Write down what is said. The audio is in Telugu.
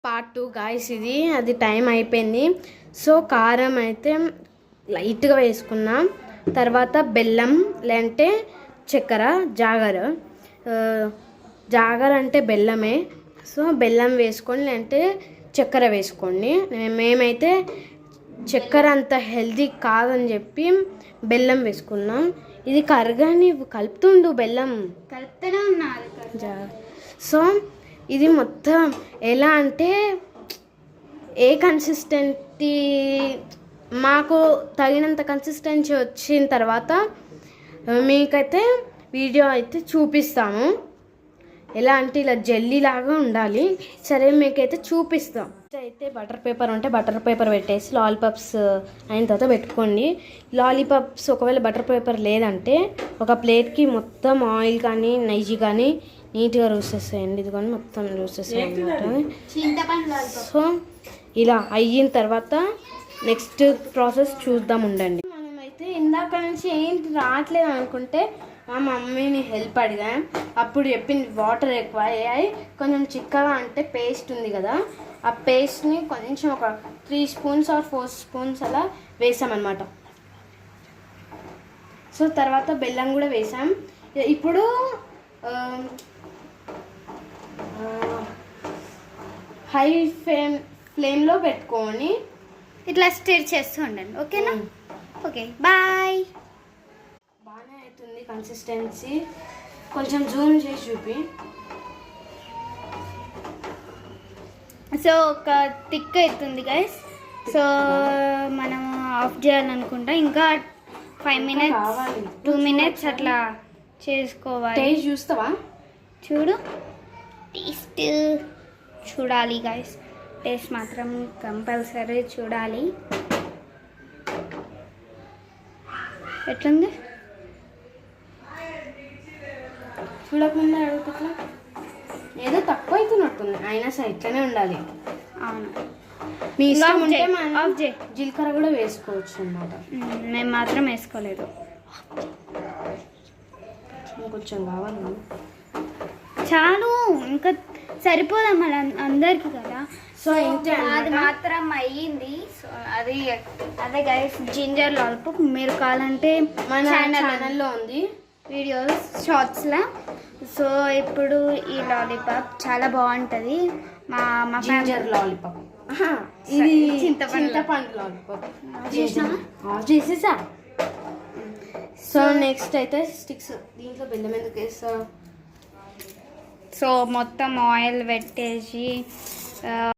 Part 2 guys. ఇది అది టైం అయిపోయింది. సో కారం అయితే లైట్గా వేసుకున్నాం. తర్వాత బెల్లం లేదంటే చక్కెర, జాగర్ అంటే బెల్లమే. సో బెల్లం వేసుకొని లేదంటే చక్కెర వేసుకోండి. మేమైతే చక్కెర అంత హెల్తీ కాదని చెప్పి బెల్లం వేసుకున్నాం. ఇది కరగాని కలుపుతుండు, బెల్లం కలుపుతూనే ఉన్నారు. సో ఇది మొత్తం ఎలా అంటే ఏ కన్సిస్టెన్సీ మాకు తగినంత కన్సిస్టెన్సీ వచ్చిన తర్వాత మీకైతే వీడియో అయితే చూపిస్తాము. ఎలా అంటే ఇలా జెల్లీ లాగా ఉండాలి. సరే మీకైతే చూపిస్తాం. అయితే బటర్ పేపర్ ఉంటే బటర్ పేపర్ పెట్టేసి లాలీపాప్స్ అయిన తర్వాత పెట్టుకోండి. లాలీపాప్స్ ఒకవేళ బటర్ పేపర్ లేదంటే ఒక ప్లేట్కి మొత్తం ఆయిల్ కానీ నెయ్యి కానీ నీట్గా రూసేసేయండి. ఇది కానీ మొత్తం రూసేసేయండి అనమాట. సో ఇలా అయిన తర్వాత నెక్స్ట్ ప్రాసెస్ చూద్దాం, ఉండండి. మనమైతే ఇందాక నుంచి ఏంటి రావట్లేదు అనుకుంటే మా మమ్మీని హెల్ప్ అడిగా. అప్పుడు చెప్పింది వాటర్ ఎక్కువ అయ్యాయి, కొంచెం చిక్కగా అంటే పేస్ట్ ఉంది కదా, ఆ పేస్ట్ని కొంచెం ఒక 3 స్పూన్స్ ఆర్ 4 స్పూన్స్ అలా వేసామన్నమాట. సో తర్వాత బెల్లం కూడా వేసాం. ఇప్పుడు హై ఫ్లేమ్లో పెట్టుకొని ఇట్లా స్టిర్ చేస్తూ ఉండండి. ఓకేనా? Okay, bye. బాగానే అవుతుంది కన్సిస్టెన్సీ. కొంచెం జూమ్ చేసి చూపి. సో ఒక థిక్ అవుతుంది గైస్. సో మనం ఆఫ్ చేయాలనుకుంటా. ఇంకా 5 మినిట్స్ 2 మినిట్స్ అట్లా చేసుకోవాలి. టేస్ట్ చూస్తావా? చూడు, టేస్ట్ చూడాలి గైస్. టేస్ట్ మాత్రం కంపల్సరీ చూడాలి. ఎట్లుంది? చూడకుండా అడుగుతా ఏదో తక్కువ అవుతున్నట్టుంది. అయినా సరే ఇట్లనే ఉండాలి. అవును, మీ ఇష్టం ఉంటే ఆఫ్ చేయి. జీలకర్ర కూడా వేసుకోవచ్చు అన్నమాట. మేము మాత్రం వేసుకోలేదు. కొంచెం కావాలి. చాలు, ఇంకా సరిపోదా మన అందరికి కదా. సో ఇంతే, అది మాత్రం అయ్యింది. సో అదే గైస్ జింజర్ లాలీపాప్. మీరు కావాలంటే మన ఛానల్లో ఉంది వీడియోస్ షార్ట్స్లో. సో ఇప్పుడు ఈ లాలీపాప్ చాలా బాగుంటుంది. మా జింజర్ లాలీపాప్, ఇది చింతపండు లాలీపాప్ చేసేసా. సో నెక్స్ట్ అయితే స్టిక్స్. దీంట్లో బెల్లం ఎందుకు వేస్తా? సో మొత్తం ఆయిల్ పెట్టేసి